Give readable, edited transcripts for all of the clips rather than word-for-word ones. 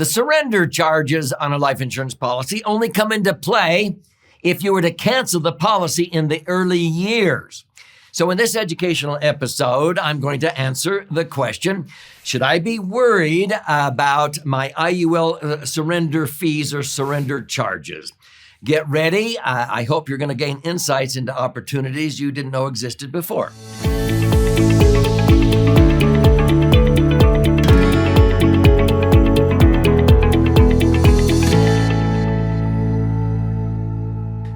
The surrender charges on a life insurance policy only come into play if you were to cancel the policy in the early years. So in this educational episode, I'm going to answer the question, should I be worried about my IUL surrender fees or surrender charges? Get ready. I hope you're going to gain insights into opportunities you didn't know existed before.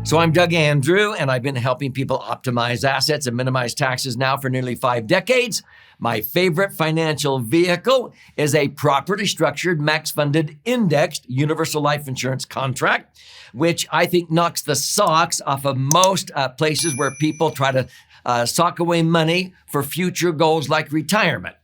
So I'm Doug Andrew, and I've been helping people optimize assets and minimize taxes now for nearly 5 decades. My favorite financial vehicle is a properly structured, max-funded, indexed universal life insurance contract, which I think knocks the socks off of most places where people try to sock away money for future goals like retirement.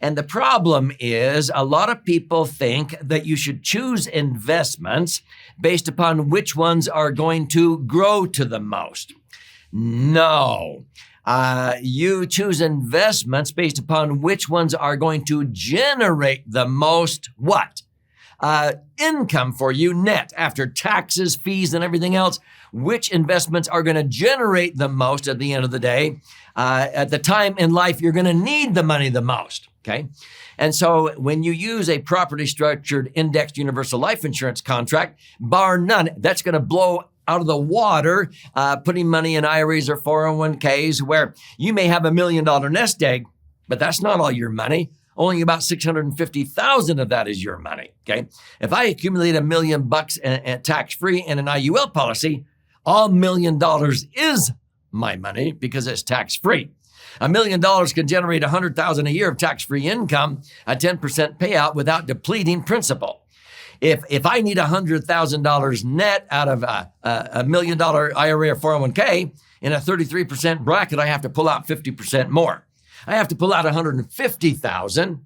And the problem is a lot of people think that you should choose investments based upon which ones are going to grow to the most. No. You choose investments based upon which ones are going to generate the most what? Income for you net after taxes, fees, and everything else. Which investments are going to generate the most at the end of the day? At the time in life, you're going to need the money the most. Okay. And so when you use a properly structured indexed universal life insurance contract, bar none, that's going to blow out of the water, putting money in IRAs or 401ks where you may have $1 million nest egg, but that's not all your money. Only about $650,000 of that is your money. Okay. If I accumulate $1 million and tax-free in an IUL policy, all $1 million is my money because it's tax-free. $1 million can generate $100,000 a year of tax-free income, a 10% payout without depleting principal. If I need $100,000 net out of a $1 million IRA or 401k in a 33% bracket, I have to pull out 50% more. I have to pull out $150,000,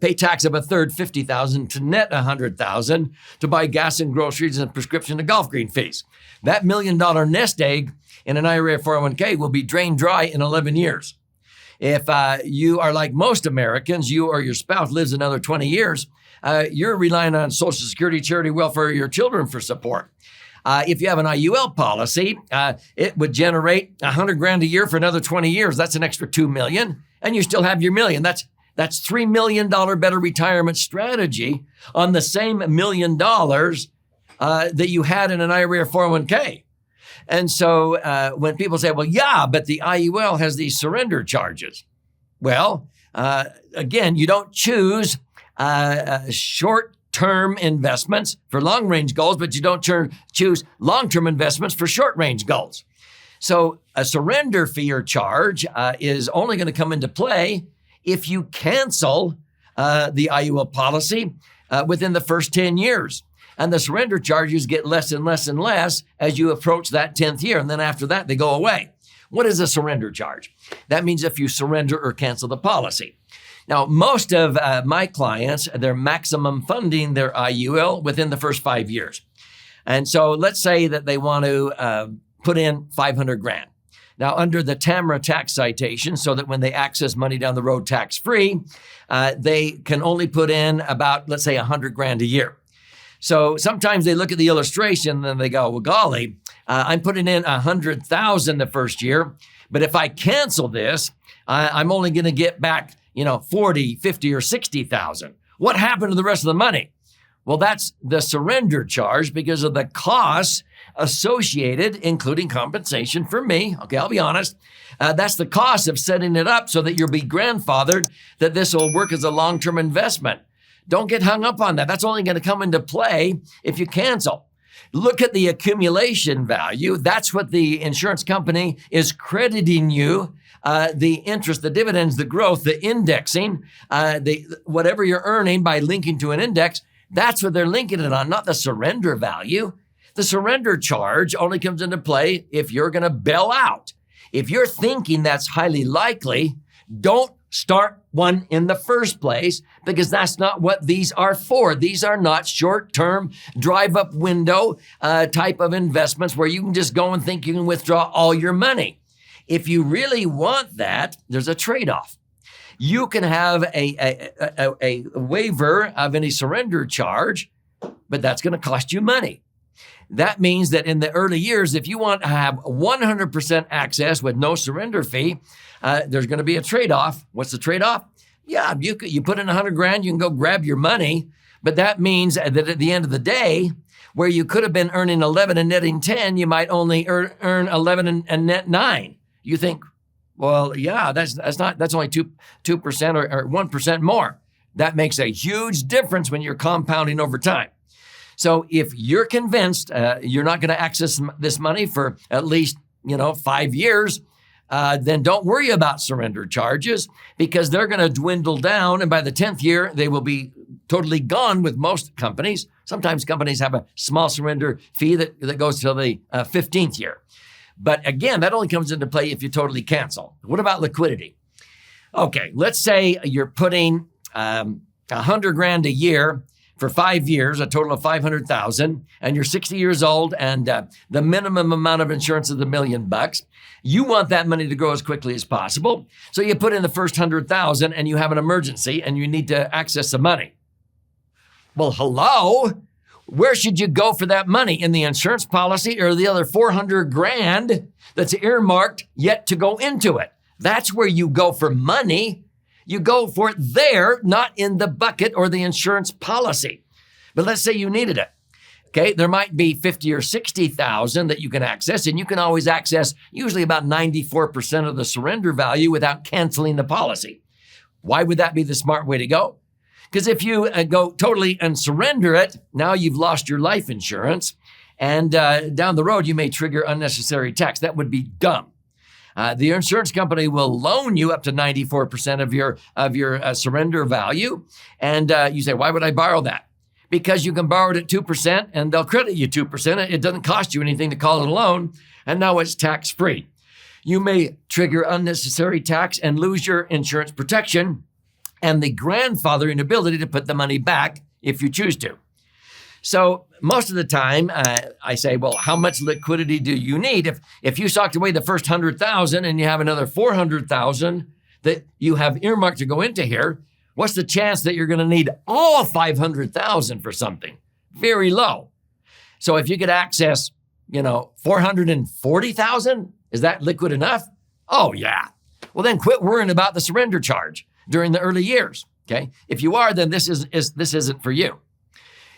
pay tax of a third $50,000 to net $100,000 to buy gas and groceries and prescription and golf green fees. That $1 million nest egg in an IRA or 401k will be drained dry in 11 years. If you are like most Americans, you or your spouse lives another 20 years, you're relying on Social Security, charity, welfare, your children for support. If you have an IUL policy, it would generate $100,000 a year for another 20 years. That's an extra $2 million, and you still have your $1 million. That's $3 million better retirement strategy on the same $1 million that you had in an IRA or 401k. And so when people say, well, yeah, but the IUL has these surrender charges. Well, again, you don't choose short-term investments for long-range goals, but you don't choose long-term investments for short-range goals. So a surrender fee or charge is only going to come into play if you cancel the IUL policy within the first 10 years. And the surrender charges get less and less and less as you approach that 10th year. And then after that, they go away. What is a surrender charge? That means if you surrender or cancel the policy. Now, most of my clients, they're maximum funding their IUL within the first 5 years. And so let's say that they want to put in $500,000. Now, under the TAMRA tax citation, so that when they access money down the road tax-free, they can only put in about, let's say, $100,000 a year. So sometimes they look at the illustration and they go, well, golly, I'm putting in $100,000 the first year, but if I cancel this, I'm only going to get back, 40, 50, or 60,000. What happened to the rest of the money? Well, that's the surrender charge because of the costs associated, including compensation for me. Okay, I'll be honest. That's the cost of setting it up so that you'll be grandfathered, that this will work as a long-term investment. Don't get hung up on that. That's only going to come into play if you cancel. Look at the accumulation value. That's what the insurance company is crediting you. The interest, the dividends, the growth, the indexing, whatever you're earning by linking to an index, that's what they're linking it on, not the surrender value. The surrender charge only comes into play if you're going to bail out. If you're thinking that's highly likely, don't start one in the first place, because that's not what these are for. These are not short-term drive-up window type of investments where you can just go and think you can withdraw all your money. If you really want that, there's a trade-off. You can have a waiver of any surrender charge, but that's going to cost you money. That means that in the early years, if you want to have 100% access with no surrender fee, there's going to be a trade-off. What's the trade-off? Yeah, you put in $100,000, you can go grab your money, but that means that at the end of the day, where you could have been earning 11 and netting 10, you might only earn 11 and net 9. You think, well, yeah, that's only 2% or 1% more. That makes a huge difference when you're compounding over time. So if you're convinced you're not going to access this money for at least 5 years, then don't worry about surrender charges, because they're going to dwindle down. And by the 10th year, they will be totally gone with most companies. Sometimes companies have a small surrender fee that goes till the 15th year. But again, that only comes into play if you totally cancel. What about liquidity? Okay, let's say you're putting $100,000 a year for 5 years, a total of $500,000, and you're 60 years old, and the minimum amount of insurance is $1 million. You want that money to grow as quickly as possible, so you put in the first $100,000, and you have an emergency, and you need to access the money. Well, hello, where should you go for that money? In the insurance policy, or the other $400,000 that's earmarked yet to go into it? That's where you go for money. You go for it there, not in the bucket or the insurance policy. But let's say you needed it. Okay, there might be 50 or 60,000 that you can access, and you can always access usually about 94% of the surrender value without canceling the policy. Why would that be the smart way to go? Because if you go totally and surrender it, now you've lost your life insurance, and down the road you may trigger unnecessary tax. That would be dumb. The insurance company will loan you up to 94% of your surrender value. And you say, why would I borrow that? Because you can borrow it at 2% and they'll credit you 2%. It doesn't cost you anything to call it a loan. And now it's tax-free. You may trigger unnecessary tax and lose your insurance protection and the grandfathering ability to put the money back if you choose to. So most of the time, I say, well, how much liquidity do you need? If you socked away the first 100,000 and you have another 400,000 that you have earmarked to go into here, what's the chance that you're going to need all 500,000 for something? Very low. So if you could access, 440,000, is that liquid enough? Oh yeah. Well, then quit worrying about the surrender charge during the early years. Okay. If you are, then this isn't for you.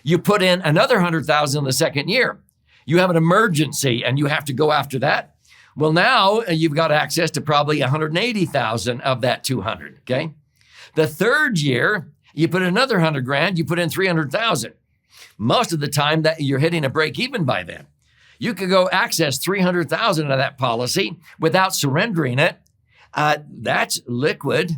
You put in another 100,000 the second year. You have an emergency and you have to go after that. Well, now you've got access to probably 180,000 of that 200. Okay. The third year, you put in another $100,000, you put in 300,000. Most of the time that you're hitting a break even by then. You could go access 300,000 of that policy without surrendering it. That's liquid.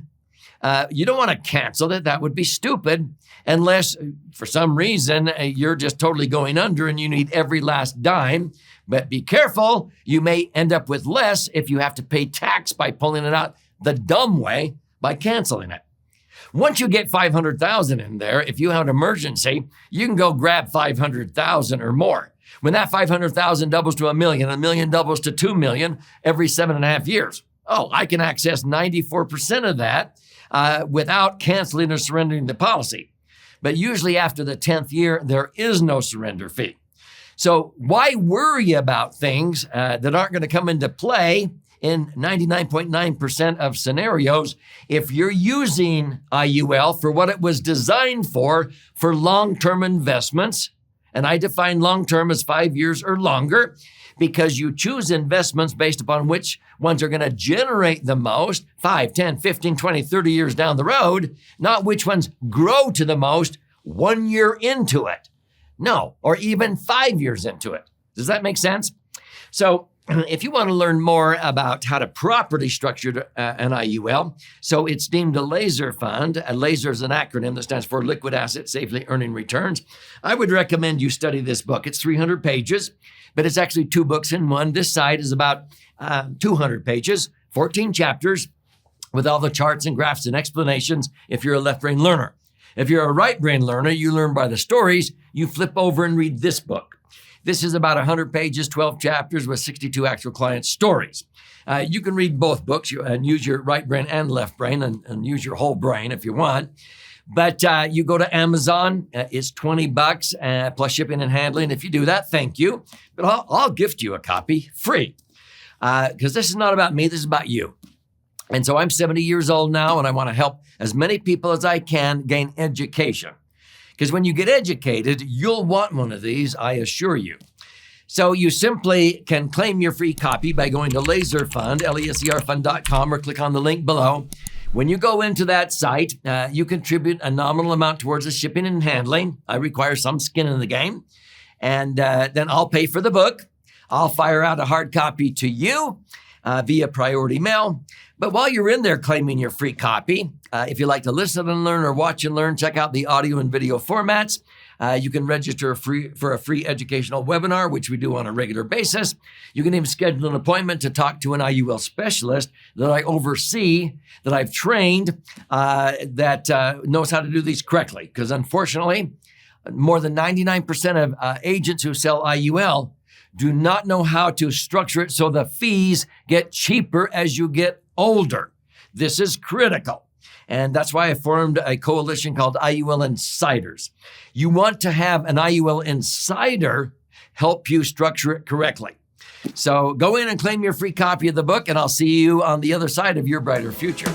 You don't want to cancel it. That would be stupid unless for some reason you're just totally going under and you need every last dime. But be careful. You may end up with less if you have to pay tax by pulling it out the dumb way by canceling it. Once you get 500,000 in there, if you have an emergency, you can go grab 500,000 or more. When that 500,000 doubles to $1 million doubles to $2 million every 7.5 years. Oh, I can access 94% of that without canceling or surrendering the policy. But usually after the 10th year, there is no surrender fee. So why worry about things that aren't going to come into play in 99.9% of scenarios if you're using IUL for what it was designed for long-term investments? And I define long-term as 5 years or longer, because you choose investments based upon which ones are going to generate the most 5, 10, 15, 20, 30 years down the road, not which ones grow to the most 1 year into it. No, or even 5 years into it. Does that make sense? So if you want to learn more about how to properly structure an IUL, so it's deemed a laser fund. A laser is an acronym that stands for Liquid Asset Safely Earning Returns. I would recommend you study this book. It's 300 pages, but it's actually 2 books in one. This side is about 200 pages, 14 chapters with all the charts and graphs and explanations if you're a left brain learner. If you're a right brain learner, you learn by the stories. You flip over and read this book. This is about 100 pages, 12 chapters with 62 actual client stories. You can read both books and use your right brain and left brain and use your whole brain if you want. But you go to Amazon, it's $20 plus shipping and handling. If you do that, thank you. But I'll gift you a copy free because this is not about me, this is about you. And so I'm 70 years old now, and I want to help as many people as I can gain education. Because when you get educated, you'll want one of these, I assure you. So you simply can claim your free copy by going to laserfund, laserfund.com, or click on the link below. When you go into that site, you contribute a nominal amount towards the shipping and handling. I require some skin in the game. And then I'll pay for the book. I'll fire out a hard copy to you via priority mail. But while you're in there claiming your free copy, if you like to listen and learn or watch and learn, check out the audio and video formats. You can register for a free educational webinar, which we do on a regular basis. You can even schedule an appointment to talk to an IUL specialist that I oversee, that I've trained, that knows how to do these correctly. Because unfortunately, more than 99% of agents who sell IUL do not know how to structure it so the fees get cheaper as you get older. This is critical. And that's why I formed a coalition called IUL Insiders. You want to have an IUL insider help you structure it correctly. So go in and claim your free copy of the book, and I'll see you on the other side of your brighter future.